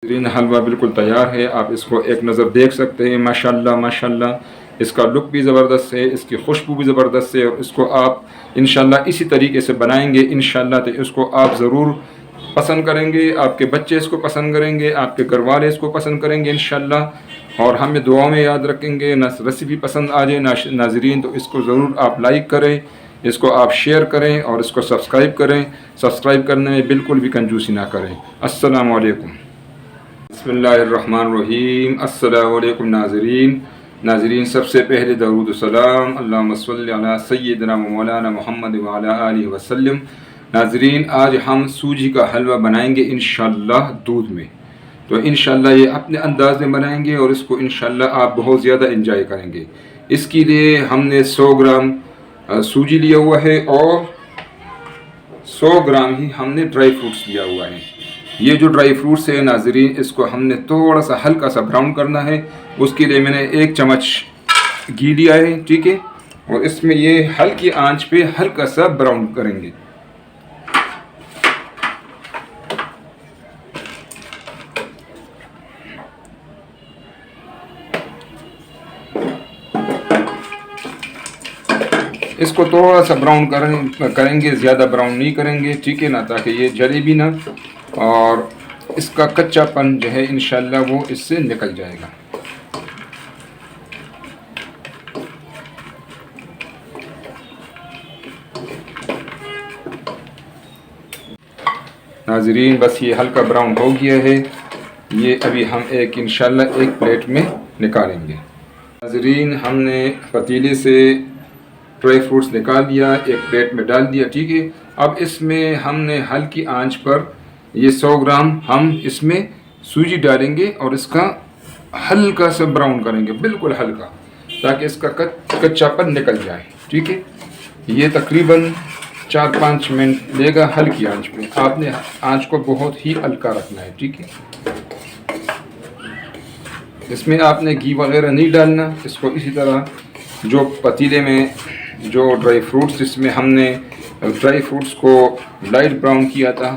Green हलवा बिल्कुल तैयार है। आप इसको एक नज़र देख सकते हैं। माशाल्लाह माशाल्लाह इसका लुक भी ज़बरदस्त है, इसकी खुशबू भी ज़बरदस्त है। और इसको आप इंशाल्लाह इसी तरीके से बनाएंगे इंशाल्लाह तो इसको आप ज़रूर पसंद करेंगे, आपके बच्चे इसको पसंद करेंगे, आपके घर वाले इसको पसंद करेंगे इंशाल्लाह। और हमें दुआ में याद रखेंगे। ना रेसिपी पसंद आ जाए नाजरीन तो इसको ज़रूर आप लाइक करें, इसको आप शेयर करें और इसको सब्सक्राइब करें। सब्सक्राइब करने में बिल्कुल भी कंजूसी ना करें। अस्सलामु अलैकुम। बिस्मिल्लाहिर्रहमानिर्रहीम। अस्सलामु अलैकुम नाज़रीन, सबसे पहले दरूद सलाम अल्लाहुम्मा सल्लि अला सय्यिदिना व मौलाना मुहम्मद व अला आलिहि वसल्लम। नाज़रीन, आज हम सूजी का हलवा बनाएंगे इंशाअल्लाह दूध में। तो इंशाअल्लाह ये अपने अंदाज में बनाएंगे और इसको इंशाअल्लाह आप बहुत ज़्यादा इंजॉय करेंगे। इसके लिए हमने 100 ग्राम सूजी लिया हुआ है और 100 ग्राम ही हमने ड्राई फ्रूट्स लिया हुआ है। ये जो ड्राई फ्रूट्स है नाजरीन, इसको हमने थोड़ा सा हल्का सा ब्राउन करना है। उसके लिए मैंने 1 चम्मच घी लिया है, ठीक है। और इसमें ये हल्की आंच पे हल्का सा ब्राउन करेंगे। इसको थोड़ा सा ब्राउन करेंगे, ज़्यादा ब्राउन नहीं करेंगे, ठीक है ना, ताकि ये जले भी ना और इसका कच्चापन जो है इंशाल्लाह वो इससे निकल जाएगा। नाजरीन, बस ये हल्का ब्राउन हो गया है। ये अभी हम इंशाल्लाह एक प्लेट में निकालेंगे। नाजरीन, हमने पतीले से ड्राई फ्रूट्स निकाल दिया, एक प्लेट में डाल दिया, ठीक है। अब इसमें हमने हल्की आंच पर ये 100 ग्राम हम इसमें सूजी डालेंगे और इसका हल्का सा ब्राउन करेंगे, बिल्कुल हल्का, ताकि इसका कच्चापन निकल जाए, ठीक है। ये तकरीबन 4-5 मिनट लेगा हल्की आंच पे। आपने आंच को बहुत ही हल्का रखना है, ठीक है। इसमें आपने घी वगैरह नहीं डालना। इसको इसी तरह जो पतीले में जो ड्राई फ्रूट्स जिसमें हमने ड्राई फ्रूट्स को लाइट ब्राउन किया था,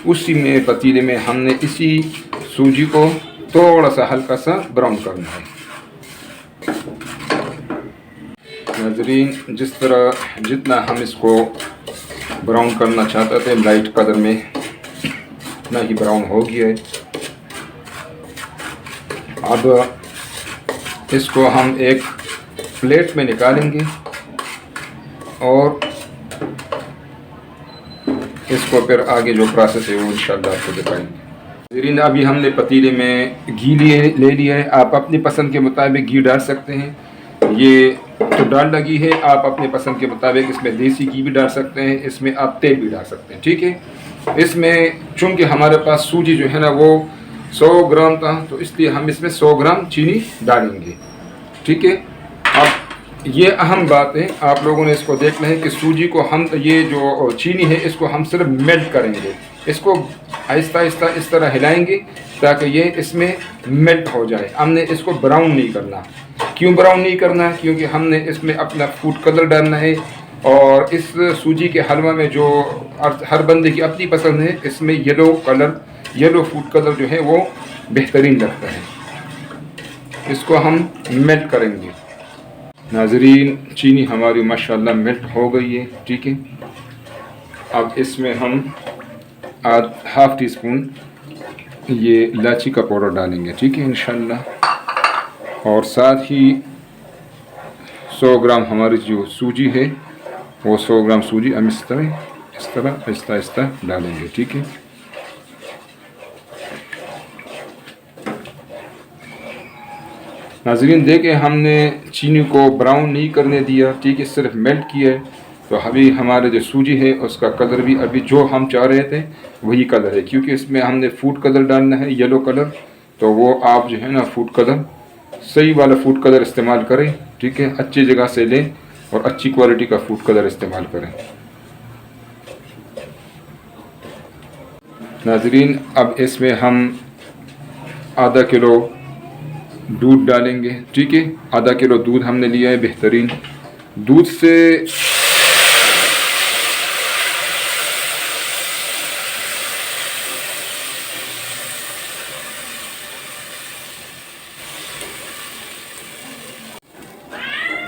उसी में पतीले में हमने इसी सूजी को थोड़ा सा हल्का सा ब्राउन करना है। नाज़रीन, जिस तरह जितना हम इसको ब्राउन करना चाहते थे लाइट कलर में, इतना ही ब्राउन हो गया है। अब इसको हम एक प्लेट में निकालेंगे और इसको फिर आगे जो प्रोसेस है वो इंशाल्लाह आपको दिखाएंगे। ज़रीन, अभी हमने पतीले में घी ले लिया है। आप अपनी पसंद के मुताबिक घी डाल सकते हैं। ये तो डालडा घी है, आप अपने पसंद के मुताबिक इसमें देसी घी भी डाल सकते हैं, इसमें आप तेल भी डाल सकते हैं, ठीक है। इसमें चूँकि हमारे पास सूजी जो है ना वो 100 ग्राम था, तो इसलिए हम इसमें 100 ग्राम चीनी डालेंगे, ठीक है। अब ये अहम बात है, आप लोगों ने इसको देखना है कि सूजी को हम ये जो चीनी है इसको हम सिर्फ मेल्ट करेंगे। इसको आहिस्ता आहिस्ता इस तरह हिलाएंगे ताकि ये इसमें मेल्ट हो जाए। हमने इसको ब्राउन नहीं करना। क्यों ब्राउन नहीं करना? क्योंकि हमने इसमें अपना फूड कलर डालना है और इस सूजी के हलवा में जो हर बंदे की अपनी पसंद है, इसमें येलो फूड कलर जो है वो बेहतरीन लगता है। इसको हम मेल्ट करेंगे। नाजरीन, चीनी हमारी माशाल्लाह मेल्ट हो गई है, ठीक है। अब इसमें हम हाफ टी स्पून ये इलायची का पाउडर डालेंगे, ठीक है इंशाल्लाह। और साथ ही 100 ग्राम हमारी जो सूजी है वो 100 ग्राम सूजी हम इस तरह आहिस्ता आहिस्ता डालेंगे, ठीक है। नाज़रीन, देखें, हमने चीनी को ब्राउन नहीं करने दिया, ठीक है, सिर्फ मेल्ट किया है। तो अभी हमारे जो सूजी है उसका कलर भी अभी जो हम चाह रहे थे वही कलर है। क्योंकि इसमें हमने फूड कलर डालना है, येलो कलर, तो वो आप जो है ना फूड कलर सही वाला फूड कलर इस्तेमाल करें, ठीक है। अच्छी जगह से लें और अच्छी क्वालिटी का फूड कलर इस्तेमाल करें। नाज़रीन, अब इसमें हम आधा किलो दूध डालेंगे, ठीक है। आधा किलो दूध हमने लिया है बेहतरीन दूध से।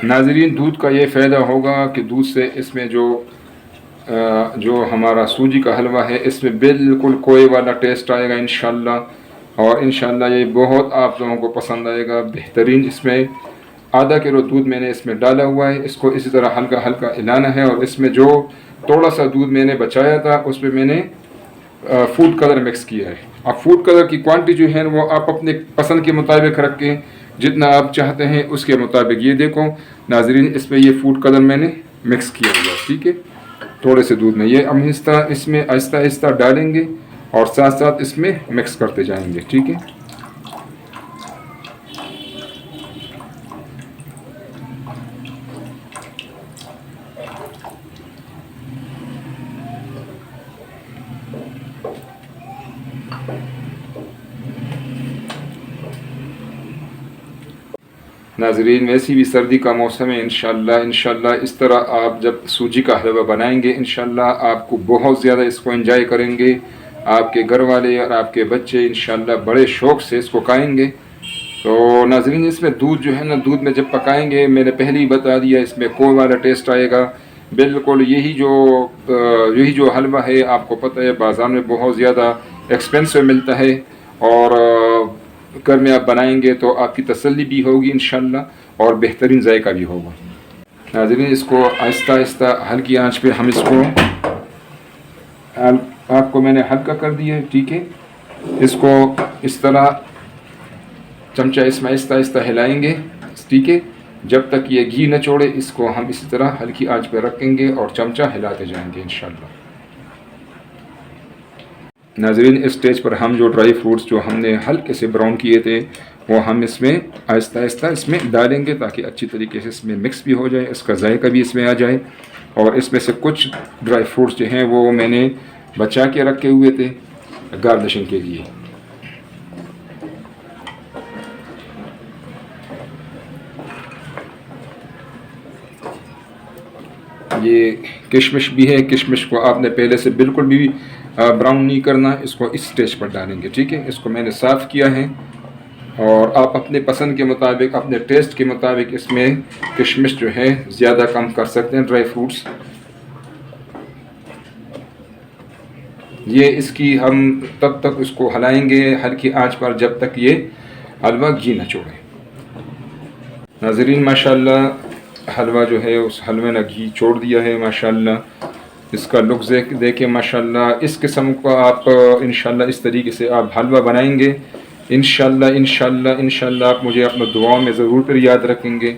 नाज़रीन, दूध का ये फ़ायदा होगा कि दूध से इसमें जो हमारा सूजी का हलवा है इसमें बिल्कुल कोई वाला टेस्ट आएगा इंशाल्लाह। और इंशाल्लाह ये बहुत आप लोगों को पसंद आएगा, बेहतरीन। इसमें आधा किलो दूध मैंने इसमें डाला हुआ है, इसको इसी तरह हल्का हल्का हिलाना है। और इसमें जो थोड़ा सा दूध मैंने बचाया था उस पर मैंने फूड कलर मिक्स किया है। अब फूड कलर की क्वांटिटी जो है वो आप अपने पसंद के मुताबिक रख के जितना आप चाहते हैं उसके मुताबिक। ये देखो नाज़रीन, इसमें ये फूड कलर मैंने मिक्स किया हुआ, ठीक है, थोड़े से दूध में। ये हम इसमें आहिस्ता आहिस्ता डालेंगे और साथ साथ इसमें मिक्स करते जाएंगे, ठीक है। नाज़रीन, वैसी भी सर्दी का मौसम है, इंशाल्लाह इस तरह आप जब सूजी का हलवा बनाएंगे इंशाल्लाह आपको बहुत ज़्यादा इसको एंजॉय करेंगे। आपके घर वाले और आपके बच्चे इंशाल्लाह बड़े शौक़ से इसको खाएंगे। तो नाज़रीन, इसमें दूध जो है ना, दूध में जब पकाएंगे, मैंने पहले ही बता दिया, इसमें कोई वाला टेस्ट आएगा बिल्कुल। यही जो हलवा है आपको पता है बाज़ार में बहुत ज़्यादा एक्सपेंसिव मिलता है, और घर में आप बनाएंगे तो आपकी तसल्ली भी होगी इंशाल्लाह और बेहतरीन जायका भी होगा। नाज़रीन, इसको आहिस्ता आहिस्ता हल्की आंच पे हम इसको आपको मैंने हल्का कर दिया है, ठीक है। इसको इस तरह चमचा इसमें आहिस्ता आहिस्ता हिलाएंगे, ठीक है, जब तक ये घी न छोड़े। इसको हम इसी तरह हल्की आंच पे रखेंगे और चमचा हिलाते जाएंगे इंशाल्लाह। नाज़रीन, इस स्टेज पर हम जो ड्राई फ्रूट्स जो हमने हल्के से ब्राउन किए थे वो हम इसमें आहिस्ता आहिस्ता इसमें डालेंगे ताकि अच्छी तरीके से इसमें मिक्स भी हो जाए, इसका जायका भी इसमें आ जाए। और इसमें से कुछ ड्राई फ्रूट्स जो हैं वो मैंने बचा के रखे हुए थे गार्निशिंग के लिए। ये किशमिश भी है, किशमिश को आपने पहले से बिल्कुल भी ब्राउन नहीं करना, इसको इस स्टेज पर डालेंगे, ठीक है। इसको मैंने साफ़ किया है और आप अपने पसंद के मुताबिक, अपने टेस्ट के मुताबिक इसमें किशमिश जो है ज़्यादा कम कर सकते हैं, ड्राई फ्रूट्स। ये इसकी हम तब तक इसको हिलाएंगे हल्की आंच पर जब तक ये हलवा घी न छोड़े। नाज़रीन, माशाल्लाह हलवा जो है उस हलवे ने घी छोड़ दिया है माशाल्लाह। इसका लुक देखे माशाल्लाह। इस किस्म का आप इंशाल्लाह इस तरीके से आप हलवा बनाएंगे इंशाल्लाह आप मुझे अपना दुआओं में ज़रूर फिर याद रखेंगे।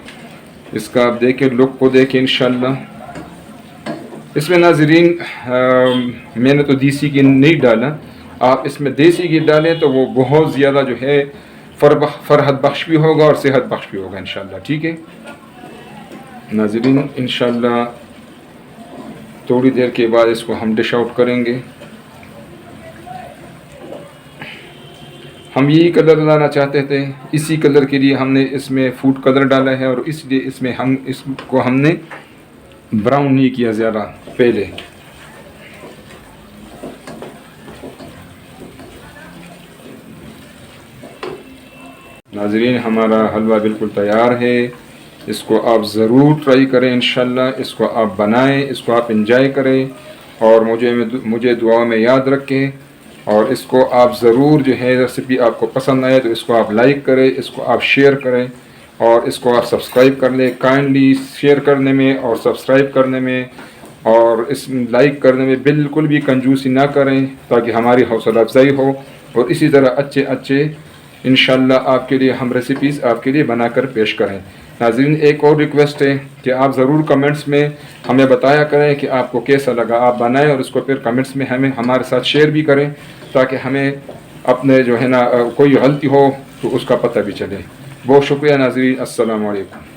इसका आप देखें, लुक को देखें इंशाल्लाह। इसमें नाज़रीन मैंने तो देसी घी नहीं डाला, आप इसमें देसी घी डालें तो वो बहुत ज़्यादा जो है फरहत बख्श भी होगा और सेहत बख्श भी होगा इंशाल्लाह, ठीक है। नाज़रीन, इंशाल्लाह थोड़ी देर के बाद इसको हम डिश आउट करेंगे। हम यही कलर लाना चाहते थे, इसी कलर के लिए हमने इसमें फूड कलर डाला है और इसलिए इसमें इसको हमने ब्राउन नहीं किया ज़्यादा पहले। नाज़रीन, हमारा हलवा बिल्कुल तैयार है। इसको आप ज़रूर ट्राई करें इंशाल्लाह। इसको आप बनाएं, इसको आप इंजॉय करें और मुझे दुआ में याद रखें। और इसको आप ज़रूर जो है रेसिपी आपको पसंद आए तो इसको आप लाइक करें, इसको आप शेयर करें और इसको आप सब्सक्राइब कर लें। काइंडली शेयर करने में और सब्सक्राइब करने में और इस लाइक करने में बिल्कुल भी कंजूसी ना करें ताकि हमारी हौसला अफजाई हो। और इसी तरह अच्छे इंशाल्लाह आपके लिए हम रेसिपीज़ आपके लिए बनाकर पेश करें। नाज़रीन, एक और रिक्वेस्ट है कि आप ज़रूर कमेंट्स में हमें बताया करें कि आपको कैसा लगा। आप बनाएं और उसको फिर कमेंट्स में हमारे साथ शेयर भी करें ताकि हमें अपने जो है ना कोई गलती हो तो उसका पता भी चले। बहुत शुक्रिया नाज़रीन, अस्सलाम वालेकुम।